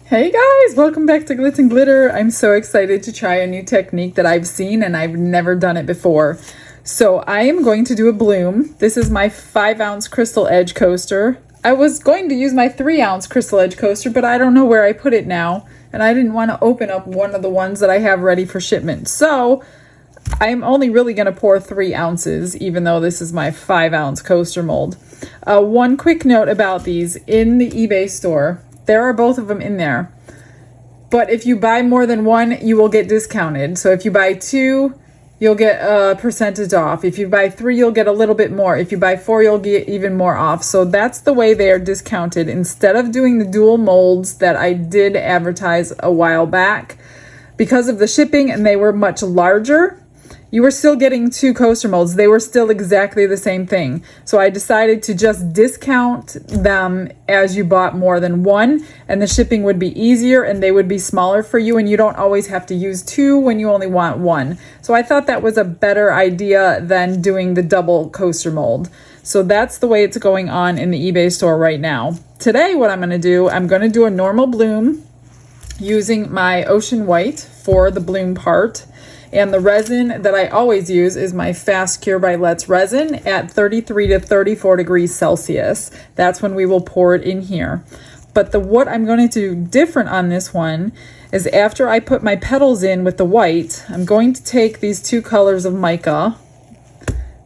Hey guys, welcome back to Glitz and Glitter. I'm so excited to try a new technique that I've seen and I've never done it before. So I am going to do a bloom. This is my 5-ounce crystal edge coaster. I was going to use my 3-ounce crystal edge coaster, but I don't know where I put it now. And I didn't want to open up one of the ones that I have ready for shipment. So I'm only really going to pour 3 ounces, even though this is my 5-ounce coaster mold. One quick note about these. In the eBay store, there are both of them in there. But if you buy more than one, you will get discounted. So if you buy 2, you'll get a percentage off. If you buy 3, you'll get a little bit more. If you buy 4, you'll get even more off. So that's the way they are discounted. Instead of doing the dual molds that I did advertise a while back, because of the shipping and they were much larger, you were still getting 2 coaster molds. They were still exactly the same thing. So I decided to just discount them as you bought more than one, and the shipping would be easier and they would be smaller for you, and you don't always have to use 2 when you only want 1. So I thought that was a better idea than doing the double coaster mold. So that's the way it's going on in the eBay store right now. Today what I'm going to do a normal bloom using my ocean white for the bloom part. And the resin that I always use is my Fast Cure by Let's resin at 33 to 34 degrees Celsius. That's when we will pour it in here. But what I'm going to do different on this one is after I put my petals in with the white, I'm going to take these 2 colors of mica.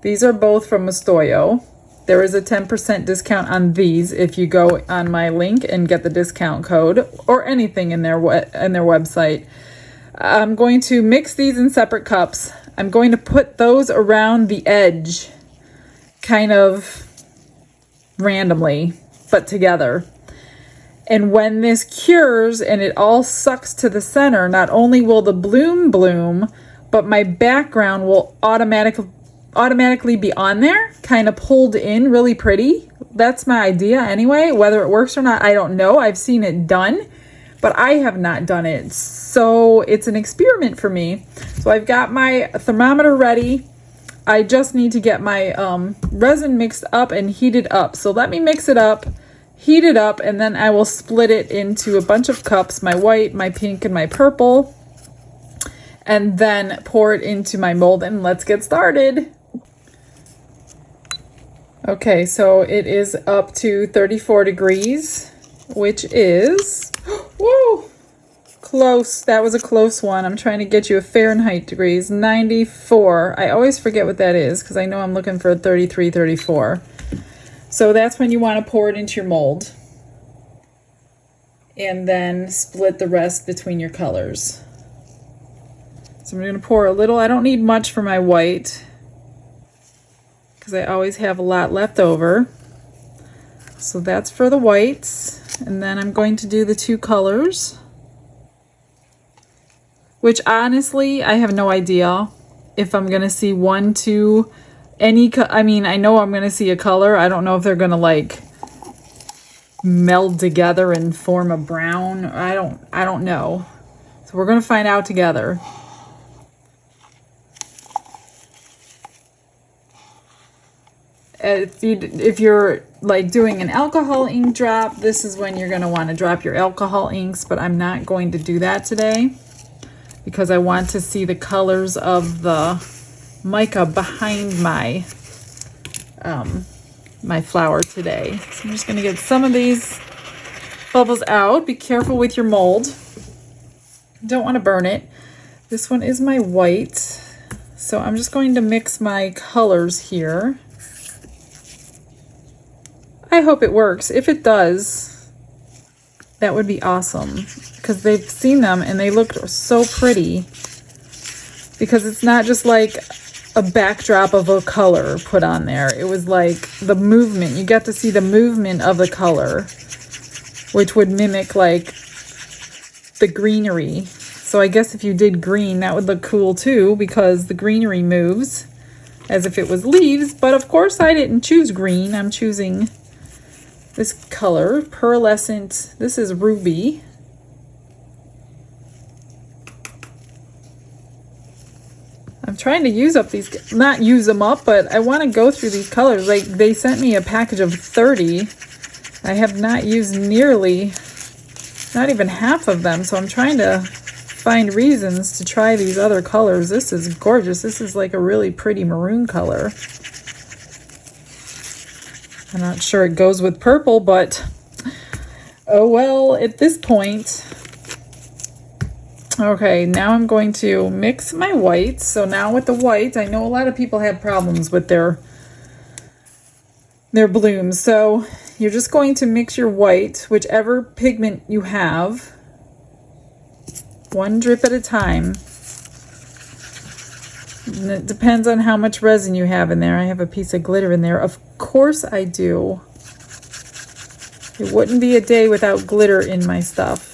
These are both from Istoyo. There is a 10% discount on these if you go on my link and get the discount code, or anything in their website. I'm going to mix these in separate cups. I'm going to put those around the edge, kind of randomly, but together. And when this cures and it all sucks to the center, not only will the bloom, but my background will automatically be on there, kind of pulled in really pretty. That's my idea anyway. Whether it works or not, I don't know. I've seen it done, but I have not done it. So it's an experiment for me. So I've got my thermometer ready. I just need to get my resin mixed up and heated up. So let me mix it up, heat it up, and then I will split it into a bunch of cups, my white, my pink, and my purple, and then pour it into my mold, and let's get started. Okay, so it is up to 34 degrees, which is, whoa, close. That was a close one. I'm trying to get you a Fahrenheit degrees, 94. I always forget what that is because I know I'm looking for a 33, 34. So that's when you want to pour it into your mold. And then split the rest between your colors. So I'm going to pour a little. I don't need much for my white because I always have a lot left over. So that's for the whites. And then I'm going to do the 2 colors, which honestly, I have no idea if I'm going to see 1, 2, I mean, I know I'm going to see a color. I don't know if they're going to like meld together and form a brown. I don't know. So we're going to find out together. If you're like doing an alcohol ink drop, this is when you're going to want to drop your alcohol inks, but I'm not going to do that today because I want to see the colors of the mica behind my my flower today. So I'm just going to get some of these bubbles out. Be careful with your mold. Don't want to burn it. This one is my white. So I'm just going to mix my colors here. I hope it works. If it does, that would be awesome because they've seen them and they look so pretty because it's not just like a backdrop of a color put on there. It was like the movement. You get to see the movement of the color, which would mimic like the greenery. So I guess if you did green, that would look cool too because the greenery moves as if it was leaves. But of course I didn't choose green. I'm choosing this color, pearlescent. This is ruby. I'm trying to use up these, not use them up, but I want to go through these colors. Like they sent me a package of 30. I have not used nearly not even half of them, so I'm trying to find reasons to try these other colors. This is gorgeous. This is like a really pretty maroon color. I'm not sure it goes with purple, but oh well at this point. Okay, now I'm going to mix my whites. So now with the white, I know a lot of people have problems with their blooms. So you're just going to mix your white, whichever pigment you have, one drip at a time. And it depends on how much resin you have in there. I have a piece of glitter in there. Of course I do. It wouldn't be a day without glitter in my stuff.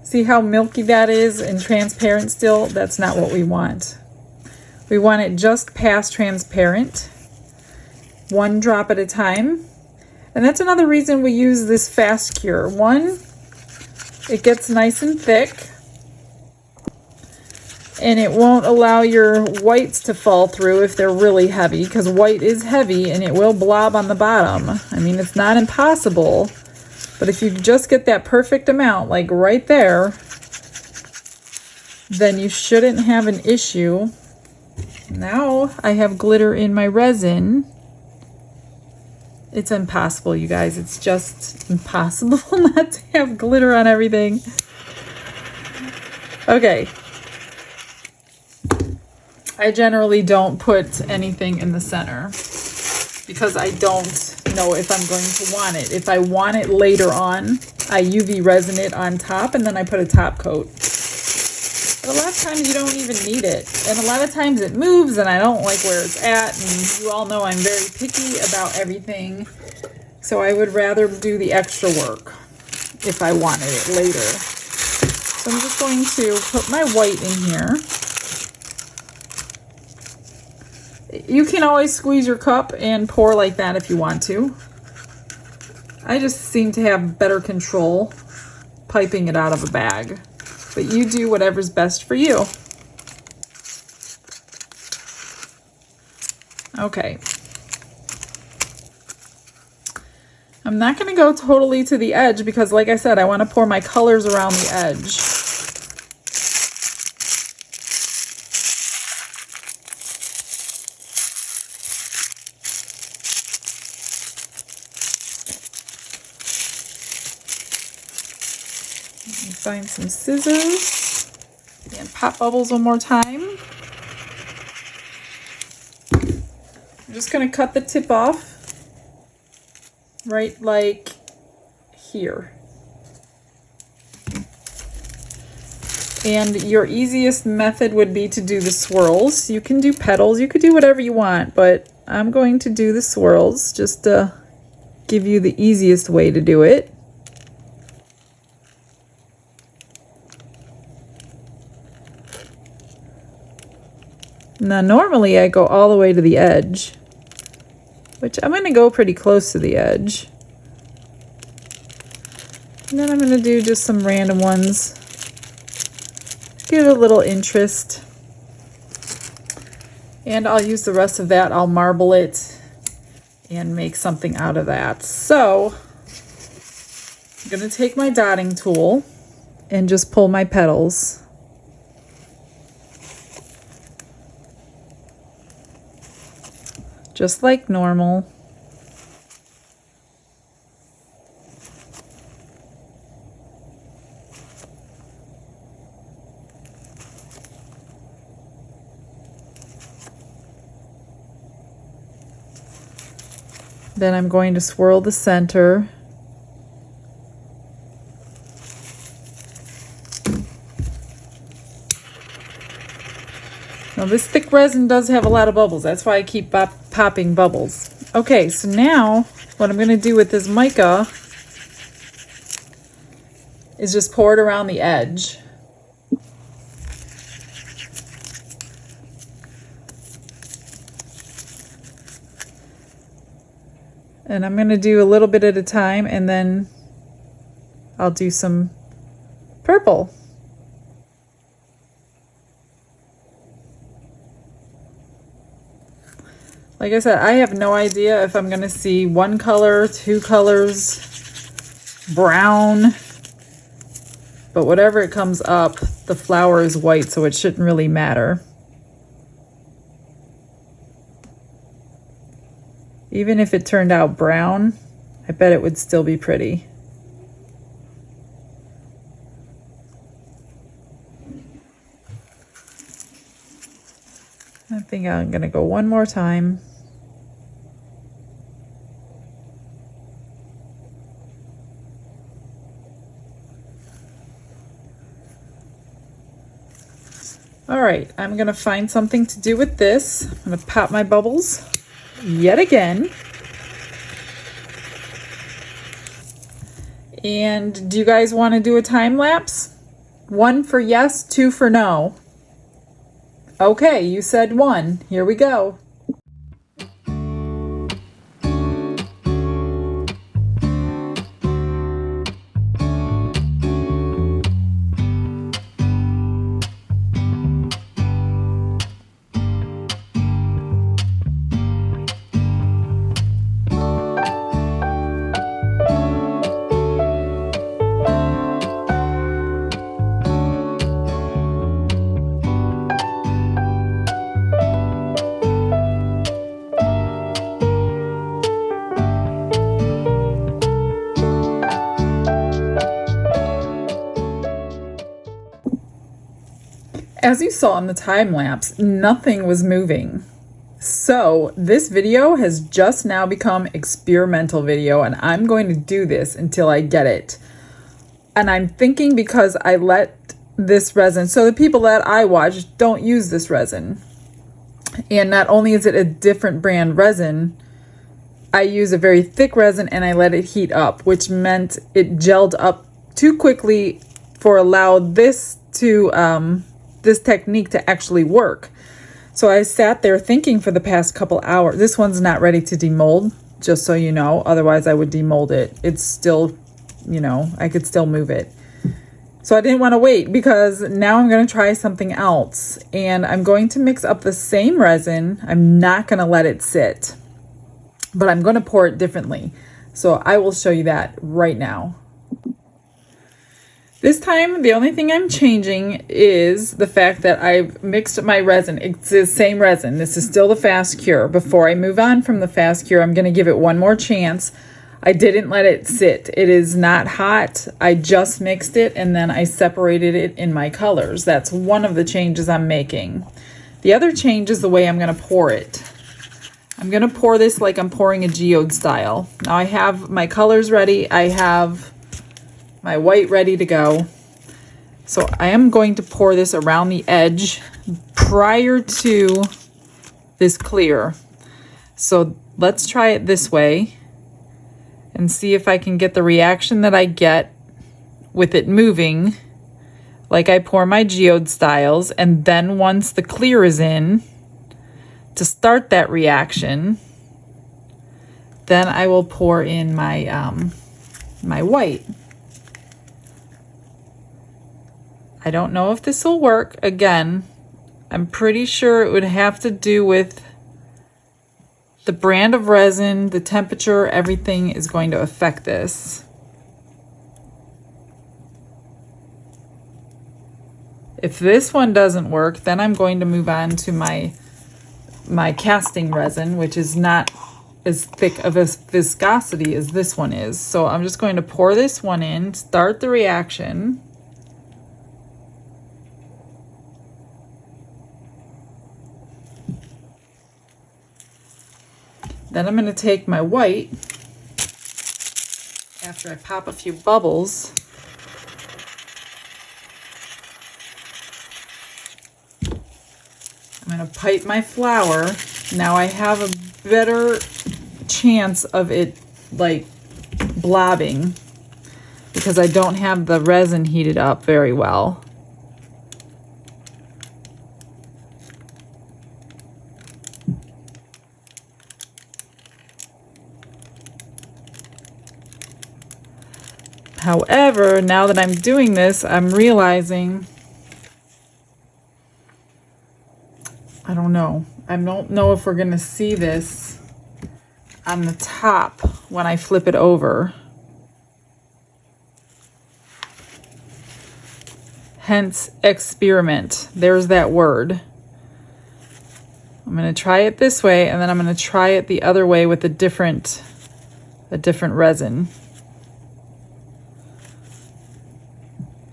See how milky that is and transparent still? That's not what we want. We want it just past transparent, one drop at a time. And that's another reason we use this fast cure. One, it gets nice and thick, and it won't allow your whites to fall through if they're really heavy, because white is heavy and it will blob on the bottom. I mean, it's not impossible, but if you just get that perfect amount, like right there, then you shouldn't have an issue. Now I have glitter in my resin. It's impossible, you guys. It's just impossible not to have glitter on everything. Okay. I generally don't put anything in the center because I don't know if I'm going to want it. If I want it later on, I UV resin it on top and then I put a top coat. But a lot of times you don't even need it. And a lot of times it moves and I don't like where it's at. And you all know I'm very picky about everything. So I would rather do the extra work if I wanted it later. So I'm just going to put my white in here. You can always squeeze your cup and pour like that if you want to. I just seem to have better control piping it out of a bag. But you do whatever's best for you. Okay. I'm not going to go totally to the edge because, like I said, I want to pour my colors around the edge. Find some scissors and pop bubbles one more time. I'm just going to cut the tip off right like here. And your easiest method would be to do the swirls. You can do petals, you could do whatever you want, but I'm going to do the swirls just to give you the easiest way to do it. Now normally I go all the way to the edge, which I'm going to go pretty close to the edge. And then I'm going to do just some random ones. Give it a little interest. And I'll use the rest of that. I'll marble it and make something out of that. So I'm going to take my dotting tool and just pull my petals. Just like normal. Then I'm going to swirl the center. Now this thick resin does have a lot of bubbles. That's why I keep popping bubbles. Okay, so now what I'm going to do with this mica is just pour it around the edge. And I'm going to do a little bit at a time, and then I'll do some purple. Like I said, I have no idea if I'm gonna see one color, two colors, brown, but whatever it comes up, the flower is white, so it shouldn't really matter. Even if it turned out brown, I bet it would still be pretty. I think I'm gonna go one more time. All right, I'm gonna find something to do with this. I'm gonna pop my bubbles yet again. And do you guys want to do a time lapse? 1 for yes, 2 for no. Okay, you said 1. Here we go. As you saw in the time lapse, nothing was moving. So this video has just now become experimental video, and I'm going to do this until I get it. And I'm thinking because I let this resin, so the people that I watch don't use this resin. And not only is it a different brand resin, I use a very thick resin and I let it heat up, which meant it gelled up too quickly for allow this to this technique to actually work. So I sat there thinking for the past couple hours. This one's not ready to demold, just so you know. Otherwise I would demold it. It's still, you know, I could still move it. So I didn't want to wait because now I'm going to try something else. And I'm going to mix up the same resin. I'm not going to let it sit, but I'm going to pour it differently. So I will show you that right now. This time, the only thing I'm changing is the fact that I've mixed my resin. It's the same resin. This is still the Fast Cure. Before I move on from the Fast Cure, I'm going to give it one more chance. I didn't let it sit. It is not hot. I just mixed it and then I separated it in my colors. That's one of the changes I'm making. The other change is the way I'm going to pour it. I'm going to pour this like I'm pouring a geode style. Now I have my colors ready. I have my white ready to go. So I am going to pour this around the edge prior to this clear. So let's try it this way and see if I can get the reaction that I get with it moving like I pour my geode styles. And then once the clear is in, to start that reaction, then I will pour in my my white. I don't know if this will work. Again, I'm pretty sure it would have to do with the brand of resin, the temperature, everything is going to affect this. If this one doesn't work, then I'm going to move on to my casting resin, which is not as thick of a viscosity as this one is. So I'm just going to pour this one in, start the reaction. Then I'm going to take my white, after I pop a few bubbles, I'm going to pipe my flour. Now I have a better chance of it like blobbing because I don't have the resin heated up very well. However, now that I'm doing this, I'm realizing, I don't know. I don't know if we're gonna see this on the top when I flip it over. Hence, experiment. There's that word. I'm gonna try it this way, and then I'm gonna try it the other way with a different resin.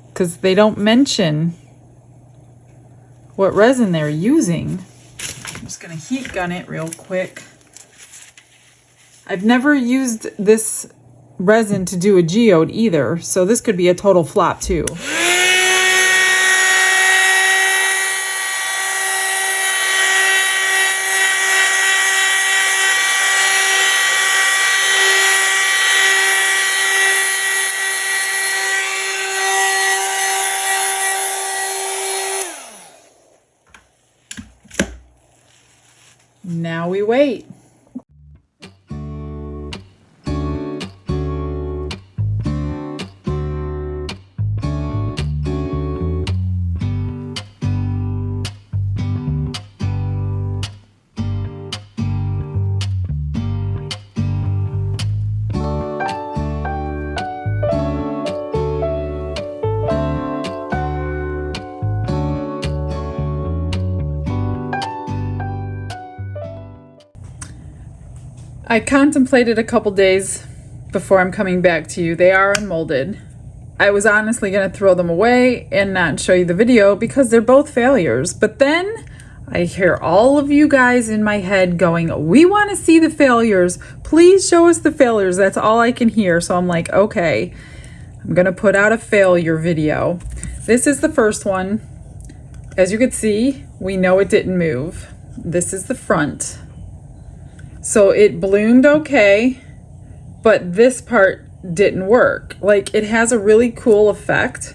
Because they don't mention what resin they're using. I'm just gonna heat gun it real quick. I've never used this resin to do a geode either, so this could be a total flop too. Now we wait. I contemplated a couple days before I'm coming back to you. They are unmolded. I was honestly going to throw them away and not show you the video because they're both failures. But then I hear all of you guys in my head going, we want to see the failures. Please show us the failures. That's all I can hear. So I'm like, okay, I'm going to put out a failure video. This is the first one. As you can see, we know it didn't move. This is the front. So it bloomed okay, but this part didn't work. Like, it has a really cool effect.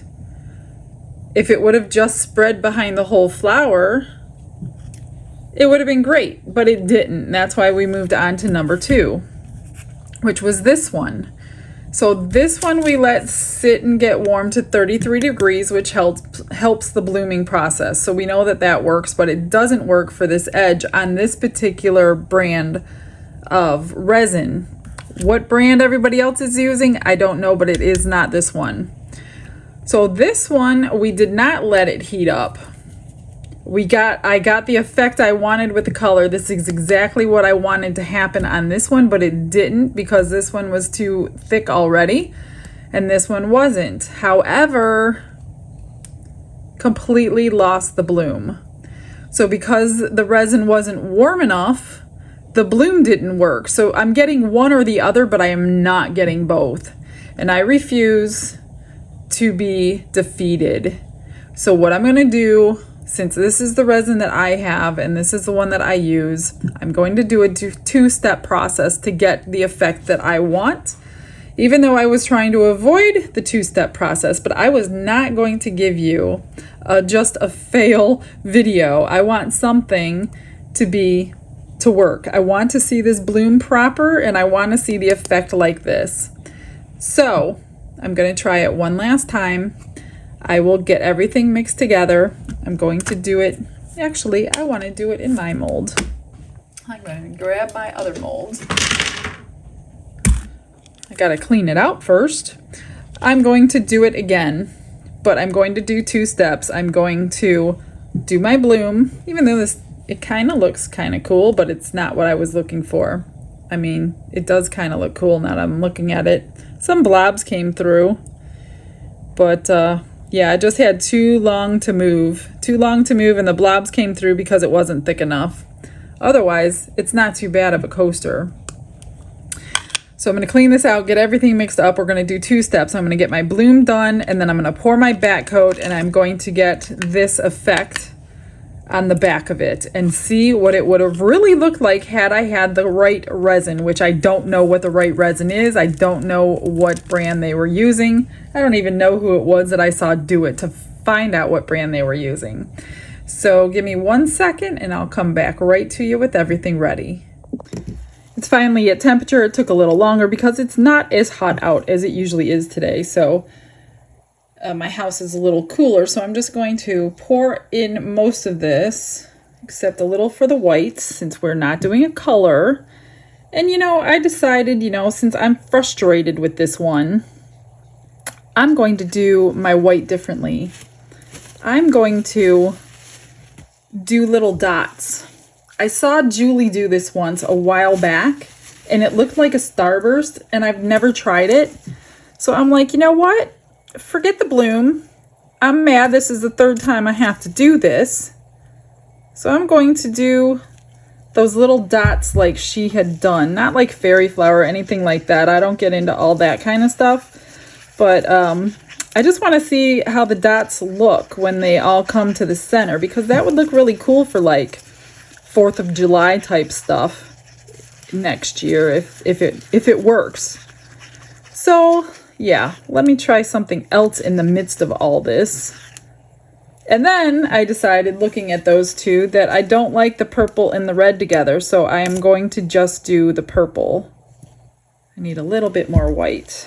If it would have just spread behind the whole flower, it would have been great, but it didn't. That's why we moved on to number 2, which was this one. So this one we let sit and get warm to 33 degrees, which helps the blooming process. So we know that that works, but it doesn't work for this edge on this particular brand of resin. What brand everybody else is using, I don't know, but it is not this one. So this one, we did not let it heat up. I got the effect I wanted with the color. This is exactly what I wanted to happen on this one, but it didn't because this one was too thick already and this one wasn't. However, completely lost the bloom. So because the resin wasn't warm enough, the bloom didn't work. So I'm getting one or the other, but I am not getting both. And I refuse to be defeated. So what I'm gonna do, since this is the resin that I have and this is the one that I use, I'm going to do a two-step process to get the effect that I want, even though I was trying to avoid the two-step process. But I was not going to give you just a fail video. I want something to work. I want to see this bloom proper and I want to see the effect like this. So I'm going to try it one last time. I will get everything mixed together. I'm going to do it, actually, I want to do it in my mold. I'm going to grab my other mold. I got to clean it out first. I'm going to do it again, but I'm going to do 2 steps. I'm going to do my bloom, even though it kind of looks kind of cool, but it's not what I was looking for. I mean, it does kind of look cool now that I'm looking at it. Some blobs came through, but yeah, I just had too long to move, and the blobs came through because it wasn't thick enough. Otherwise, it's not too bad of a coaster. So I'm going to clean this out, get everything mixed up. We're going to do 2 steps. I'm going to get my bloom done, and then I'm going to pour my back coat, and I'm going to get this effect on the back of it and see what it would have really looked like had I had the right resin, which I don't know what the right resin is. I don't know what brand they were using. I don't even know who it was that I saw do it to find out what brand they were using. So give me 1 second and I'll come back right to you with everything ready. It's finally at temperature. It took a little longer because it's not as hot out as it usually is today. So my house is a little cooler, so I'm just going to pour in most of this except a little for the whites since we're not doing a color. And you know, I decided, you know, since I'm frustrated with this one, I'm going to do my white differently. I'm going to do little dots. I saw Julie do this once a while back, and it looked like a starburst, and I've never tried it. So I'm like, you know what? Forget the bloom. I'm mad this is the third time I have to do this. So I'm going to do those little dots like she had done. Not like fairy flower or anything like that. I don't get into all that kind of stuff. But I just want to see how the dots look when they all come to the center, because that would look really cool for like 4th of July type stuff next year if it works. So yeah, let me try something else in the midst of all this. And then I decided, looking at those two, that I don't like the purple and the red together, so I am going to just do the purple. I need a little bit more white.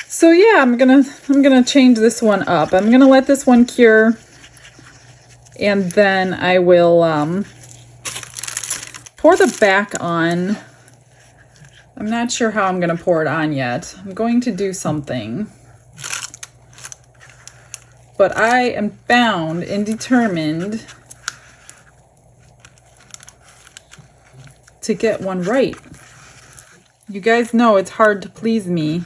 So yeah, I'm gonna change this one up. I'm gonna let this one cure, and then I will pour the back on. I'm not sure how I'm gonna pour it on yet. I'm going to do something. But I am bound and determined to get one right. You guys know it's hard to please me.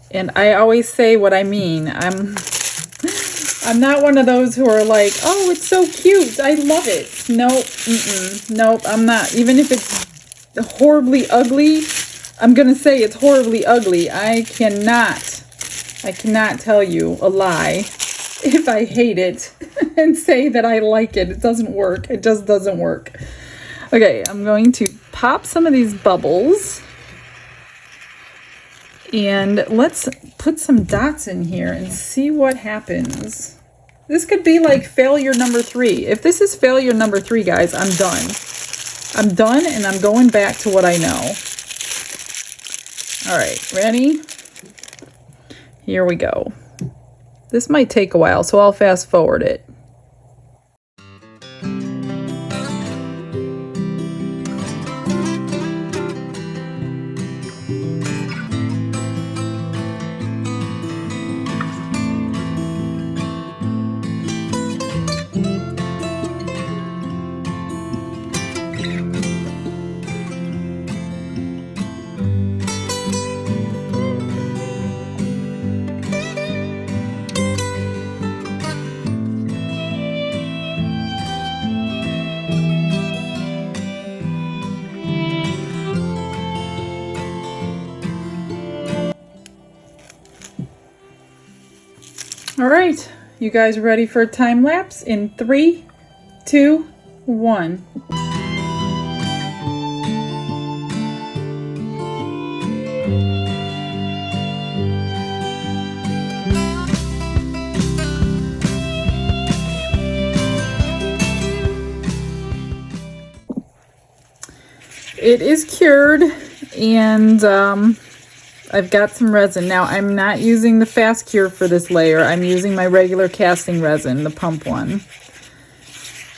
And I always say what I mean. I'm not one of those who are like, oh, it's so cute, I love it. Nope, nope, I'm not. Even if it's horribly ugly, I'm gonna say it's horribly ugly. I cannot tell you a lie if I hate it and say that I like it. It doesn't work. It just doesn't work. Okay, I'm going to pop some of these bubbles. And let's put some dots in here and see what happens. This could be like failure number 3. If this is failure number 3, guys, I'm done. I'm done, and I'm going back to what I know. All right, ready? Here we go. This might take a while, so I'll fast forward it. All right, you guys ready for a time lapse in 3, 2, 1. It is cured, and I've got some resin. Now, I'm not using the fast cure for this layer. I'm using my regular casting resin, the pump one.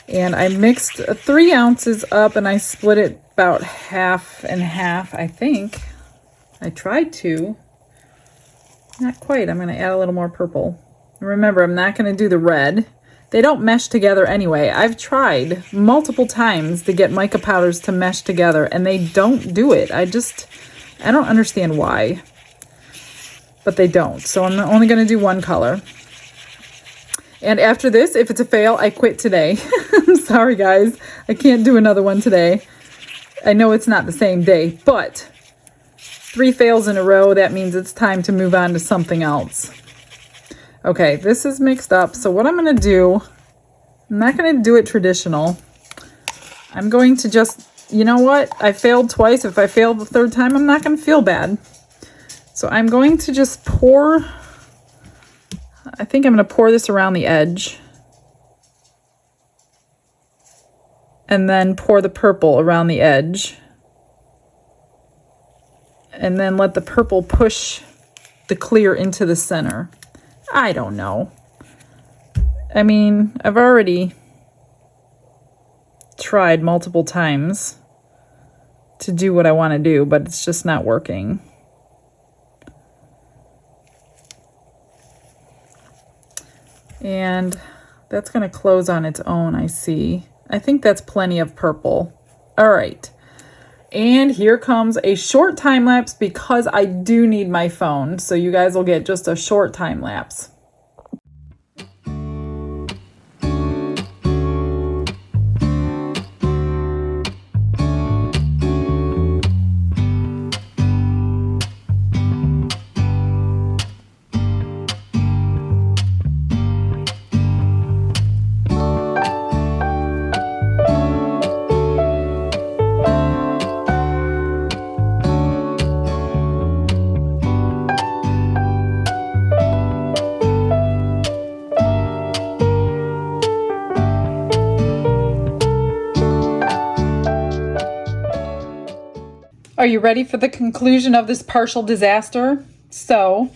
And I mixed 3 ounces up, and I split it about half and half, I think. I tried to. Not quite. I'm going to add a little more purple. Remember, I'm not going to do the red. They don't mesh together anyway. I've tried multiple times to get mica powders to mesh together, and they don't do it. I don't understand why, but they don't. So I'm only going to do one color. And after this, if it's a fail, I quit today. I'm sorry, guys. I can't do another one today. I know it's not the same day, but 3 fails in a row, that means it's time to move on to something else. Okay, this is mixed up. So what I'm going to do, I'm not going to do it traditional. I'm going to just, you know what? I failed twice. If I fail the 3rd time, I'm not going to feel bad. So I'm going to just pour, I think I'm going to pour this around the edge. And then pour the purple around the edge. And then let the purple push the clear into the center. I don't know. I mean, I've already tried multiple times to do what I want to do, but it's just not working. And that's going to close on its own, I see. I think that's plenty of purple. All right. And here comes a short time lapse because I do need my phone. So you guys will get just a short time lapse. Are you ready for the conclusion of this partial disaster? So,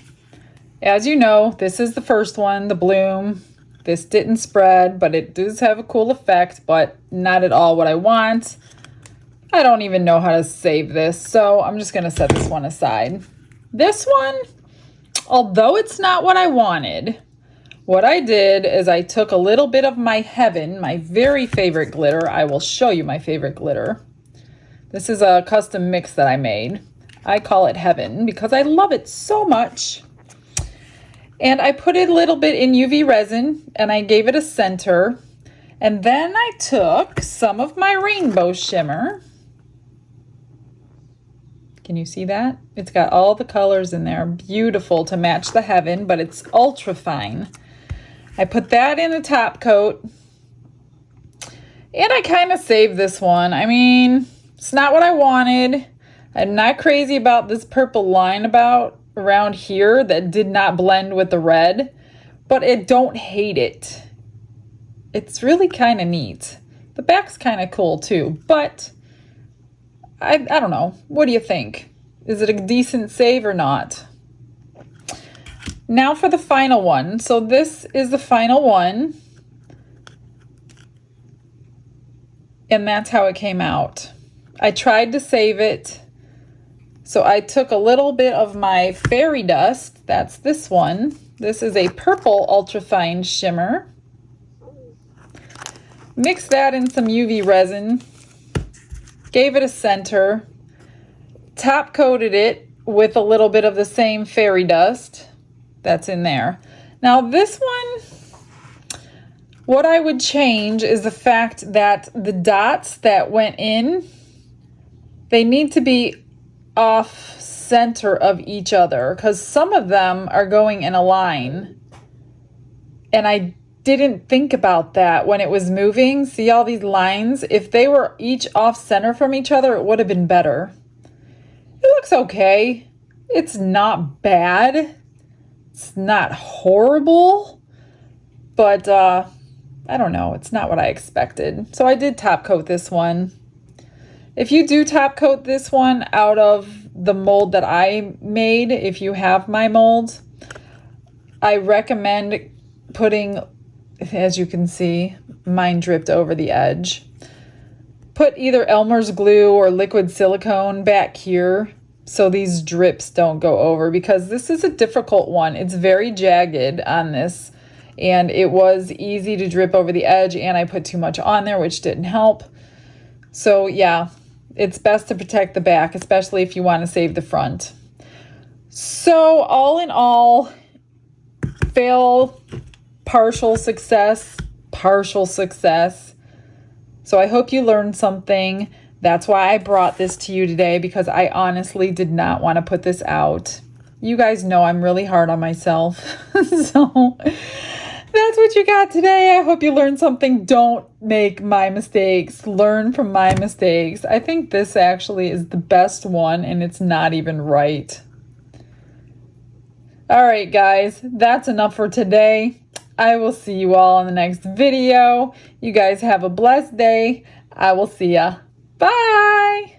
as you know, this is the first one, the bloom. This didn't spread, but it does have a cool effect, but not at all what I want. I don't even know how to save this, so I'm just going to set this one aside. This one, although it's not what I wanted, what I did is I took a little bit of my Heaven, my very favorite glitter. I will show you my favorite glitter. This is a custom mix that I made. I call it Heaven because I love it so much. And I put it a little bit in UV resin and I gave it a center. And then I took some of my rainbow shimmer. Can you see that? It's got all the colors in there. Beautiful to match the Heaven, but it's ultra fine. I put that in the top coat. And I kind of saved this one. I mean, it's not what I wanted. I'm not crazy about this purple line around here that did not blend with the red, but I don't hate it. It's really kind of neat. The back's kind of cool too, but I don't know. What do you think? Is it a decent save or not? Now for the final one. So this is the final one. And that's how it came out. I tried to save it. So I took a little bit of my fairy dust. That's this one. This is a purple ultrafine shimmer. Mixed that in some UV resin. Gave it a center. Top coated it with a little bit of the same fairy dust that's in there. Now this one, what I would change is the fact that the dots that went in, they need to be off center of each other because some of them are going in a line. And I didn't think about that when it was moving. See all these lines? If they were each off center from each other, it would have been better. It looks okay. It's not bad. It's not horrible, but I don't know. It's not what I expected. So I did top coat this one. If you do top coat this one out of the mold that I made, if you have my mold, I recommend putting, as you can see, mine dripped over the edge. Put either Elmer's glue or liquid silicone back here so these drips don't go over, because this is a difficult one. It's very jagged on this and it was easy to drip over the edge, and I put too much on there, which didn't help. So yeah, it's best to protect the back, especially if you want to save the front. So all in all, fail, partial success. So I hope you learned something. That's why I brought this to you today, because I honestly did not want to put this out. You guys know I'm really hard on myself. So that's what you got today. I hope you learned something. Don't make my mistakes. Learn from my mistakes. I think this actually is the best one, and it's not even right. All right, guys, that's enough for today. I will see you all in the next video. You guys have a blessed day. I will see ya. Bye.